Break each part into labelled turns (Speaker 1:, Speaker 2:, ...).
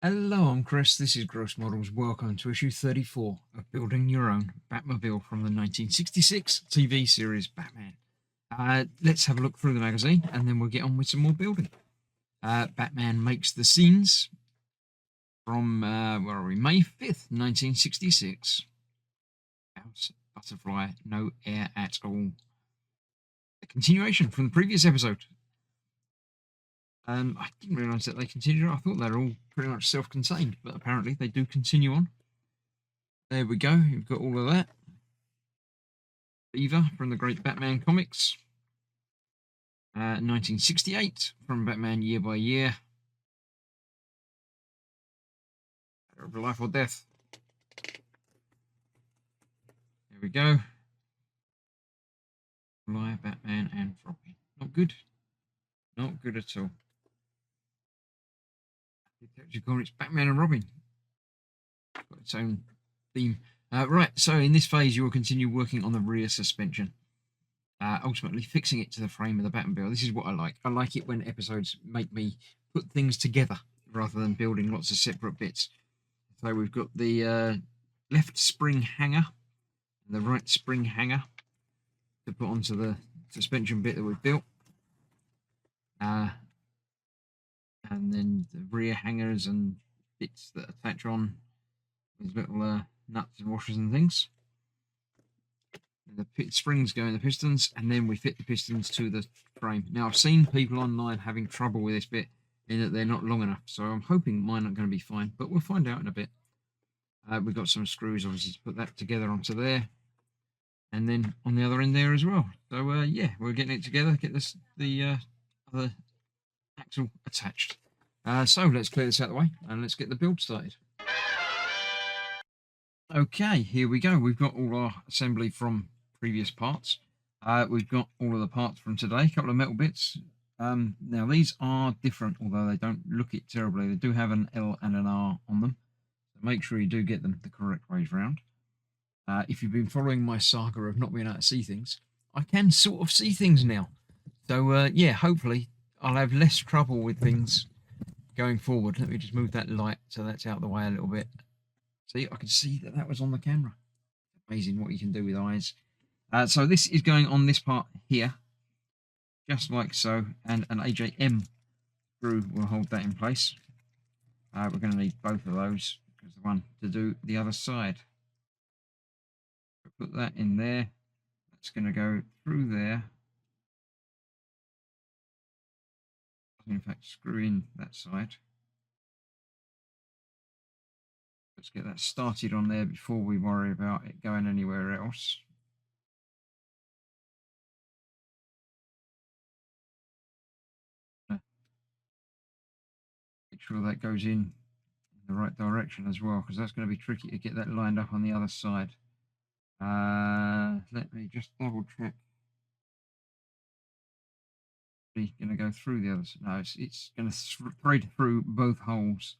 Speaker 1: Hello, I'm Chris. This is Gross Models. Welcome to issue 34 of Building Your Own Batmobile from the 1966 TV series Batman. Let's have a look through the magazine and then we'll get on with some more building. Batman makes the scenes from, where are we? May 5th, 1966. House, butterfly, no air at all. A continuation from the previous episode. I didn't realise that they continued. I thought they were all pretty much self-contained, but apparently they do continue on. There we go. You've got all of that. Beaver from the Great Batman comics. 1968 from Batman Year by Year. Life or Death. There we go. Fly, Batman, and Robin. Not good. Not good at all. Detective Comics, Batman and Robin. Got its own theme. Right, so in this phase, you will continue working on the rear suspension. Ultimately fixing it to the frame of the Batmobile. This is what I like. I like it when episodes make me put things together rather than building lots of separate bits. So we've got the left spring hanger and the right spring hanger to put onto the suspension bit that we've built. And then the rear hangers and bits that attach on with little nuts and washers and things. And the springs go in the pistons, and then we fit the pistons to the frame. Now, I've seen people online having trouble with this bit in that they're not long enough, so I'm hoping mine are going to be fine, but we'll find out in a bit. We've got some screws, obviously, to put that together onto there, and then on the other end there as well. So, yeah, we're getting it together, get the other axle attached. So let's clear this out of the way, and let's get the build started. Okay, here we go. We've got all our assembly from previous parts. We've got all of the parts from today, a couple of metal bits. Now, these are different, although they don't look it terribly. They do have an L and an R on them. So make sure you do get them the correct ways round. If you've been following my saga of not being able to see things, I can sort of see things now. So, yeah, hopefully I'll have less trouble with things going forward. Let me just move that light so that's out of the way a little bit. See, I could see that was on the camera. Amazing what you can do with eyes. So this is going on this part here, just like so, and an AJM screw will hold that in place. We're going to need both of those, because the one to do the other side. Put that in there. That's going to go through there. In fact, screw in that side. Let's get that started on there before we worry about it going anywhere else. Make sure that goes in the right direction as well, because that's going to be tricky to get that lined up on the other side. Let me just double check. Going to go through the other side. No, it's going to thread through both holes.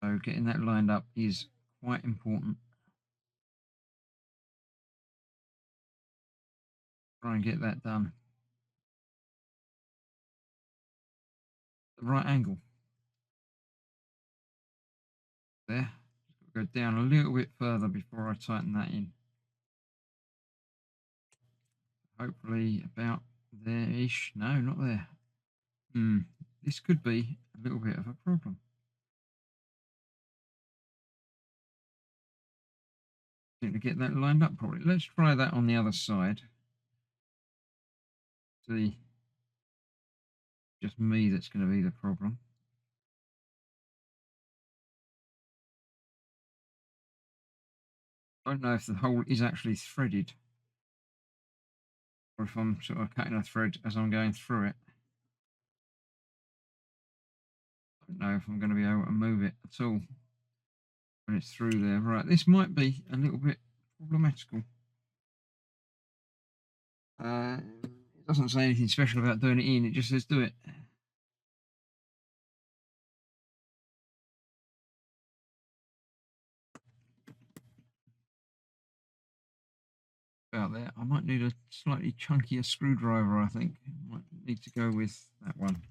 Speaker 1: So getting that lined up is quite important. Try and get that done. The right angle. There. Just go down a little bit further before I tighten that in. Hopefully about there-ish. No, not there. This could be a little bit of a problem. Need to get that lined up properly. Let's try that on the other side. See, just me that's going to be the problem. I don't know if the hole is actually threaded, or if I'm sort of cutting a thread as I'm going through it. I don't know if I'm going to be able to move it at all when it's through there. Right, this might be a little bit problematical. It doesn't say anything special about doing it in, it just says do it. About there, I might need a slightly chunkier screwdriver, I think. Might need to go with that one.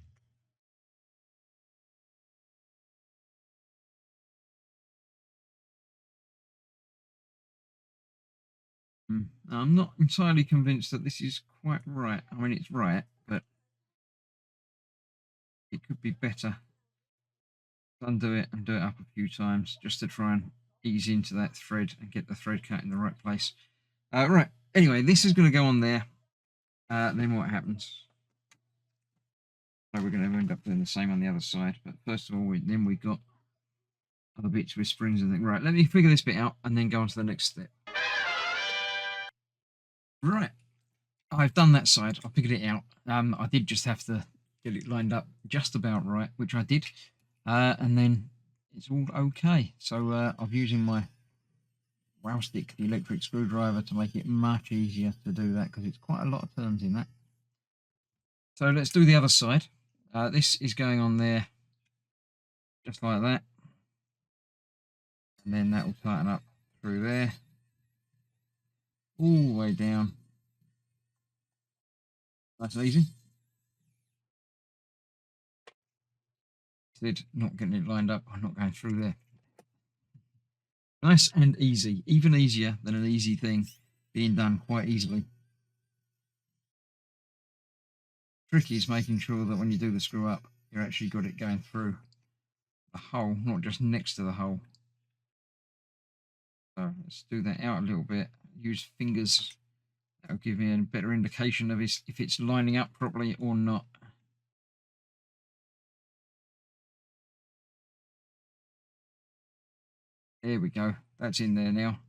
Speaker 1: Now, I'm not entirely convinced that this is quite right. I mean, it's right, but it could be better. Undo it and do it up a few times just to try and ease into that thread and get the thread cut in the right place. Right, anyway, this is going to go on there. Then what happens? So we're going to end up doing the same on the other side. But first of all, then we've got other bits with springs and things. Right, let me figure this bit out and then go on to the next step. Right, I've done that side. I figured it out. I did just have to get it lined up just about right, which I did. And then it's all okay. So I'm using my wow stick, the electric screwdriver, to make it much easier to do that because it's quite a lot of turns in that. So let's do the other side. This is going on there just like that. And then that will tighten up through there. All the way down. Nice and easy. Instead, not getting it lined up, I'm not going through there. Nice and easy. Even easier than an easy thing being done quite easily. Tricky is making sure that when you do the screw up, you actually got it going through the hole, not just next to the hole. So let's do that out a little bit. Use fingers. That'll give me a better indication of if it's lining up properly or not. There we go. That's in there now.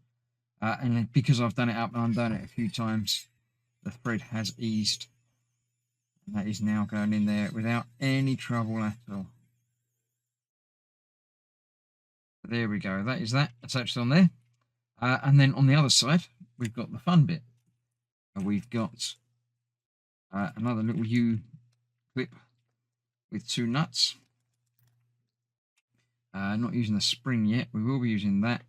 Speaker 1: And because I've done it up and undone it a few times, the thread has eased. And that is now going in there without any trouble at all. There we go. That is that attached on there. And then on the other side, we've got the fun bit. We've got another little U-clip with 2 nuts. Not using the spring yet. We will be using that.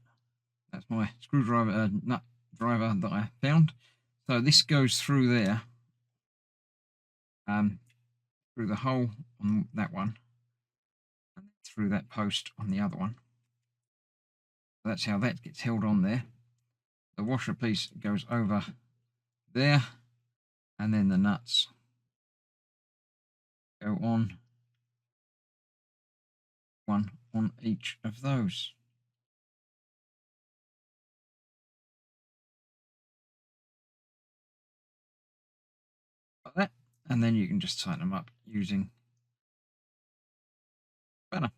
Speaker 1: That's my screwdriver nut driver that I found. So this goes through there, through the hole on that one, and through that post on the other one. So that's how that gets held on there. The washer piece goes over there, and then the nuts go on, one on each of those. Like that, and then you can just tighten them up using spanner.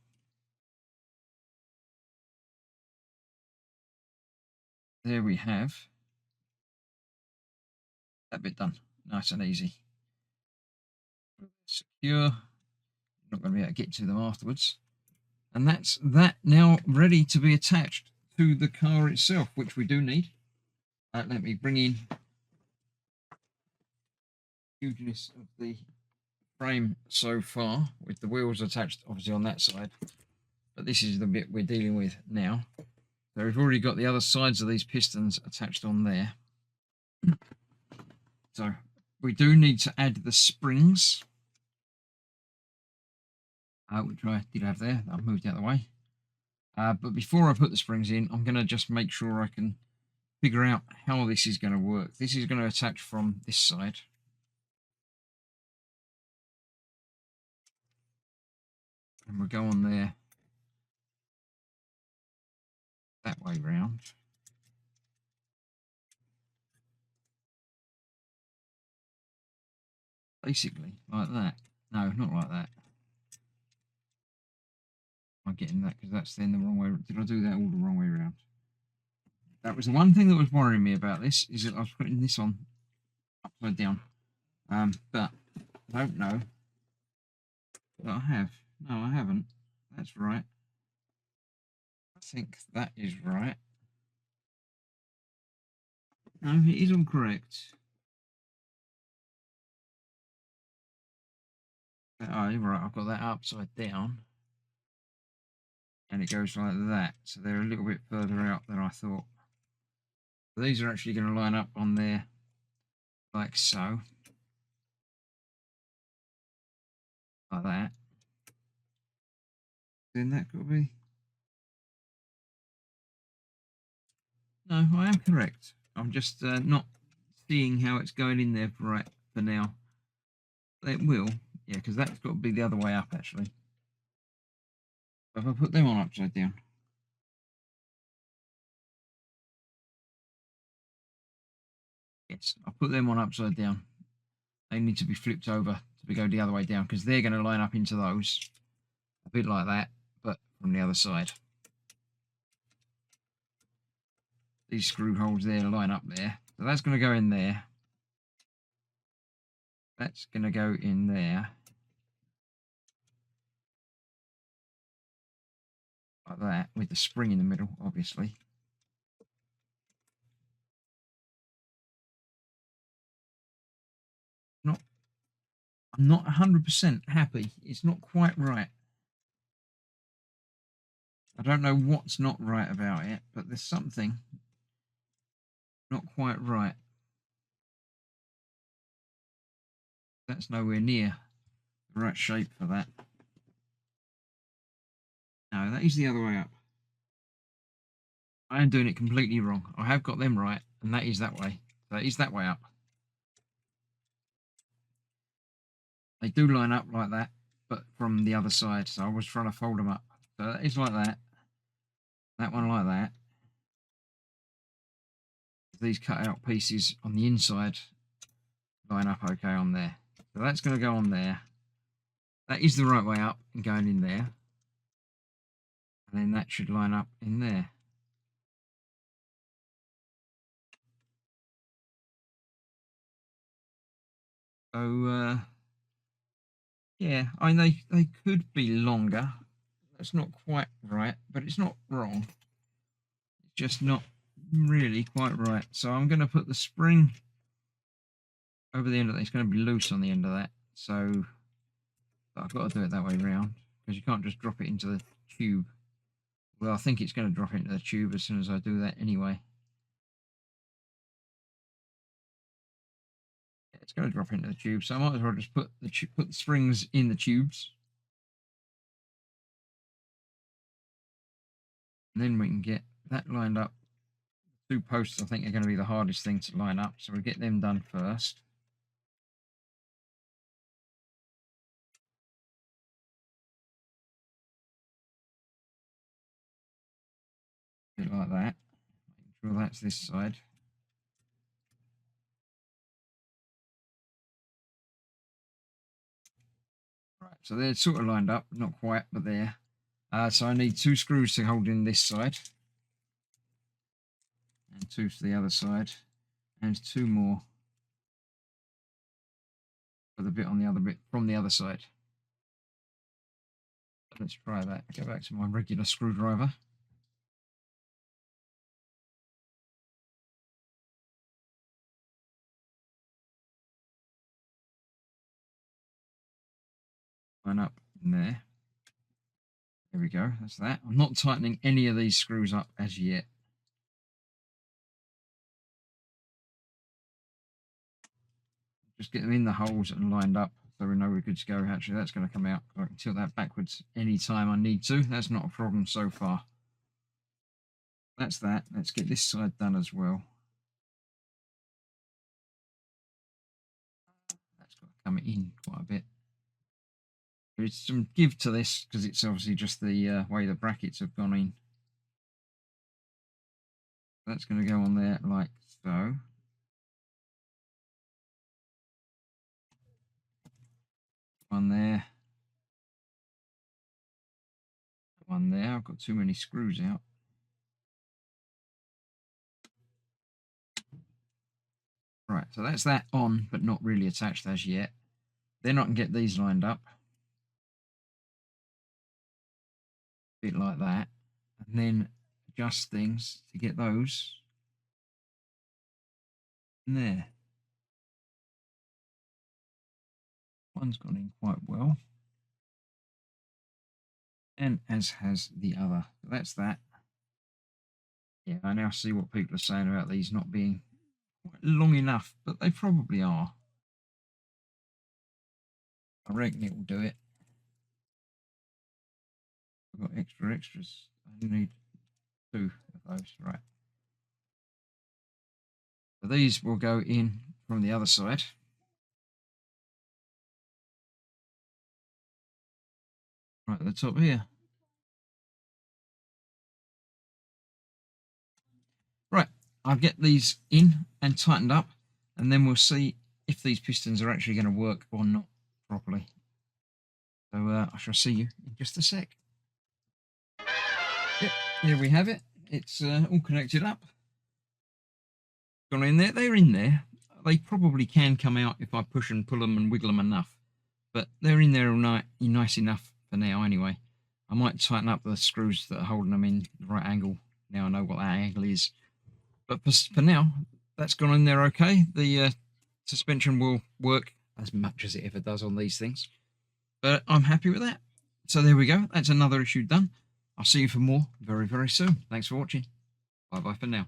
Speaker 1: There we have that bit done, nice and easy. Secure. Not going to be able to get to them afterwards. And that's that now ready to be attached to the car itself, which we do need. Let me bring in hugeness of the frame so far, with the wheels attached obviously on that side. But this is the bit we're dealing with now. So we've already got the other sides of these pistons attached on there. So we do need to add the springs, which I did have there. I've moved out of the way. But before I put the springs in, I'm going to just make sure I can figure out how this is going to work. This is going to attach from this side. And we'll go on there that way round. Basically, like that. No, not like that. I'm getting that because that's then the wrong way. Did I do that all the wrong way around? That was the one thing that was worrying me about this, is that I was putting this on upside down. But I don't know that I have. No, I haven't. That's right. I think that is right. No, it is all correct. Oh, you're right. I've got that upside down. And it goes like that. So they're a little bit further out than I thought. So these are actually going to line up on there like so. Like that. Then that could be. No, I am correct. I'm just not seeing how it's going in there right for now. It will, yeah, because that's got to be the other way up actually. If I put them on upside down. Yes, I'll put them on upside down. They need to be flipped over to go the other way down because they're going to line up into those. A bit like that, but from the other side. These screw holes there line up there. So that's going to go in there. That's going to go in there. Like that, with the spring in the middle, obviously. I'm not 100% happy. It's not quite right. I don't know what's not right about it, but there's something not quite right. That's nowhere near the right shape for that. No, that is the other way up. I am doing it completely wrong. I have got them right, and that is that way. That is that way up. They do line up like that, but from the other side. So I was trying to fold them up. So that is like that. That one like that. These cut out pieces on the inside line up okay on there. So that's going to go on there. That is the right way up and going in there. And then that should line up in there. So, yeah, I know they could be longer. That's not quite right, but it's not wrong. It's just not really quite right. So I'm going to put the spring over the end of that. It's going to be loose on the end of that. So I've got to do it that way around because you can't just drop it into the tube. Well, I think it's going to drop into the tube as soon as I do that anyway. It's going to drop into the tube, so I might as well just put the springs in the tubes. And then we can get that lined up. 2 posts I think are going to be the hardest thing to line up, so we'll get them done first. A bit like that. Make sure that's this side. Right, so they're sort of lined up, not quite, but there. So I need 2 screws to hold in this side. And 2 to the other side. And 2 more for the bit on the other bit from the other side. Let's try that. Go back to my regular screwdriver. Line up in there. There we go. That's that. I'm not tightening any of these screws up as yet. Just get them in the holes and lined up so we know we're good to go. Actually, that's going to come out. I can tilt that backwards anytime I need to. That's not a problem so far. That's that. Let's get this side done as well. That's got to come in quite a bit. There's some give to this because it's obviously just the way the brackets have gone in. That's going to go on there like so. One there. One there. I've got too many screws out. Right, so that's that on, but not really attached as yet. Then I can get these lined up. A bit like that. And then adjust things to get those in there. One's gone in quite well. And as has the other. So that's that. Yeah, I now see what people are saying about these not being quite long enough, but they probably are. I reckon it will do it. I've got extras. I need 2 of those, right. So these will go in from the other side. Right at the top here. Right, I'll get these in and tightened up, and then we'll see if these pistons are actually going to work or not properly. So I shall see you in just a sec. Yep, here we have it. It's all connected up. Gone in there. They're in there. They probably can come out if I push and pull them and wiggle them enough. But they're in there all nice enough for now anyway. I might tighten up the screws that are holding them in the right angle. Now I know what that angle is. But for now, that's gone in there okay. The suspension will work as much as it ever does on these things. But I'm happy with that. So there we go. That's another issue done. I'll see you for more very, very soon. Thanks for watching. Bye-bye for now.